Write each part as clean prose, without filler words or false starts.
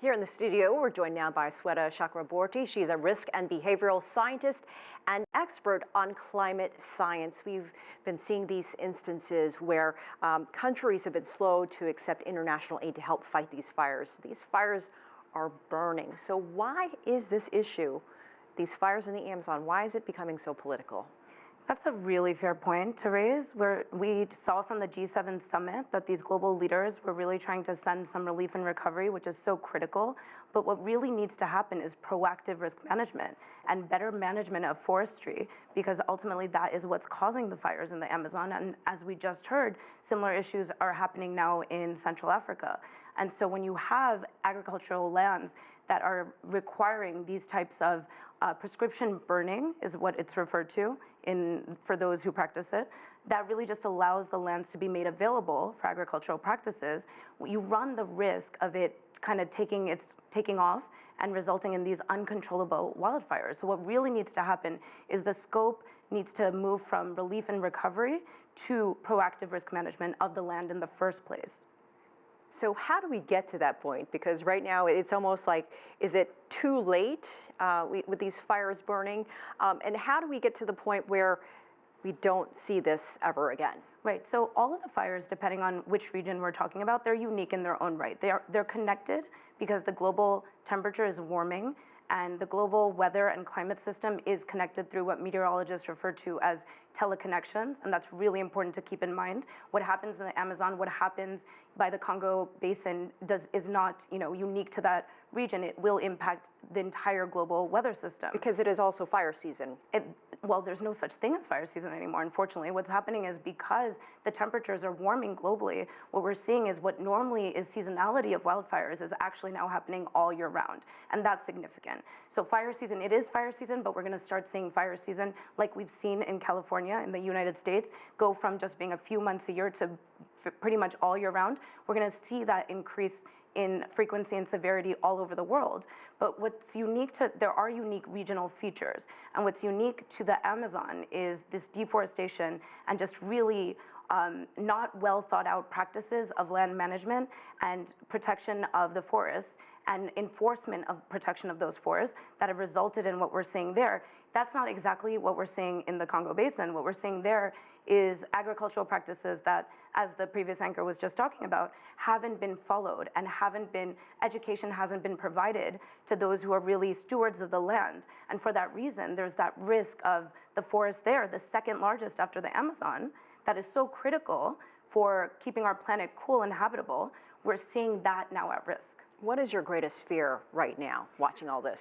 Here in the studio, we're joined now by Sweta Chakraborty. She's a risk and behavioral scientist and expert on climate science. We've been seeing these instances where countries have been slow to accept international aid to help fight these fires. These fires are burning. So why is this issue, these fires in the Amazon, why is it becoming so political? That's a really fair point to raise, where we saw from the G7 summit that these global leaders were really trying to send some relief and recovery, which is so critical. But what really needs to happen is proactive risk management and better management of forestry, because ultimately that is what's causing the fires in the Amazon. And as we just heard, similar issues are happening now in Central Africa. And so when you have agricultural lands that are requiring these types of prescription burning, is what it's referred to for those who practice it, that really just allows the lands to be made available for agricultural practices. You run the risk of it kind of taking off and resulting in these uncontrollable wildfires. So what really needs to happen is the scope needs to move from relief and recovery to proactive risk management of the land in the first place. So how do we get to that point? Because right now it's almost like, is it too late with these fires burning? And how do we get to the point where we don't see this ever again? Right, so all of the fires, depending on which region we're talking about, they're unique in their own right. They're connected because the global temperature is warming, and the global weather and climate system is connected through what meteorologists refer to as teleconnections, and that's really important to keep in mind. What happens in the Amazon, what happens by the Congo Basin is not, unique to that region. It will impact the entire global weather system. Because it is also fire season. Well, there's no such thing as fire season anymore, unfortunately. What's happening is because the temperatures are warming globally, what we're seeing is what normally is seasonality of wildfires is actually now happening all year round, and that's significant. So fire season, it is fire season, but we're gonna start seeing fire season like we've seen in California, in the United States, go from just being a few months a year to pretty much all year round. We're gonna see that increase in frequency and severity all over the world. But what's unique there are unique regional features. And what's unique to the Amazon is this deforestation and just really not well thought out practices of land management and protection of the forests and enforcement of protection of those forests that have resulted in what we're seeing there. That's not exactly what we're seeing in the Congo Basin. What we're seeing there is agricultural practices that, as the previous anchor was just talking about, haven't been followed and education hasn't been provided to those who are really stewards of the land. And for that reason, there's that risk of the forest there, the second largest after the Amazon, that is so critical for keeping our planet cool and habitable. We're seeing that now at risk. What is your greatest fear right now, watching all this?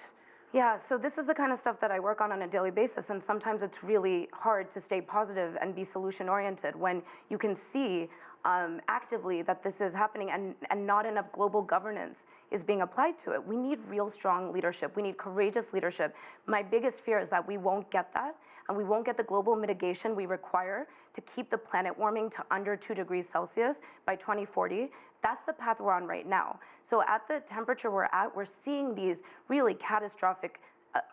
Yeah, so this is the kind of stuff that I work on a daily basis, and sometimes it's really hard to stay positive and be solution-oriented when you can see actively that this is happening and not enough global governance is being applied to it. We need real strong leadership. We need courageous leadership. My biggest fear is that we won't get that, and we won't get the global mitigation we require to keep the planet warming to under 2 degrees Celsius by 2040. That's the path we're on right now. So at the temperature we're at, we're seeing these really catastrophic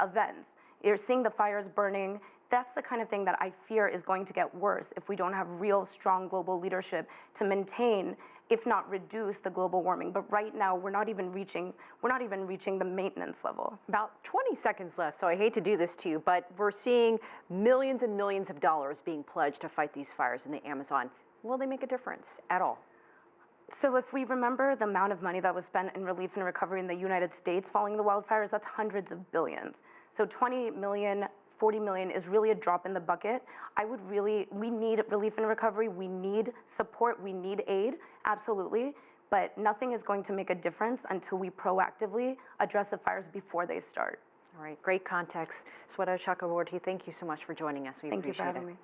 events. You're seeing the fires burning. That's the kind of thing that I fear is going to get worse if we don't have real strong global leadership to maintain, if not reduce, the global warming. But right now, we're not even reaching the maintenance level. About 20 seconds left, so I hate to do this to you, but we're seeing millions and millions of dollars being pledged to fight these fires in the Amazon. Will they make a difference at all? So if we remember the amount of money that was spent in relief and recovery in the United States following the wildfires, that's hundreds of billions. So 20 million, 40 million is really a drop in the bucket. We need relief and recovery, we need support, we need aid, absolutely, but nothing is going to make a difference until we proactively address the fires before they start. All right, great context. Sweta Chakraborty, thank you so much for joining us. We appreciate it. Thank you for having me.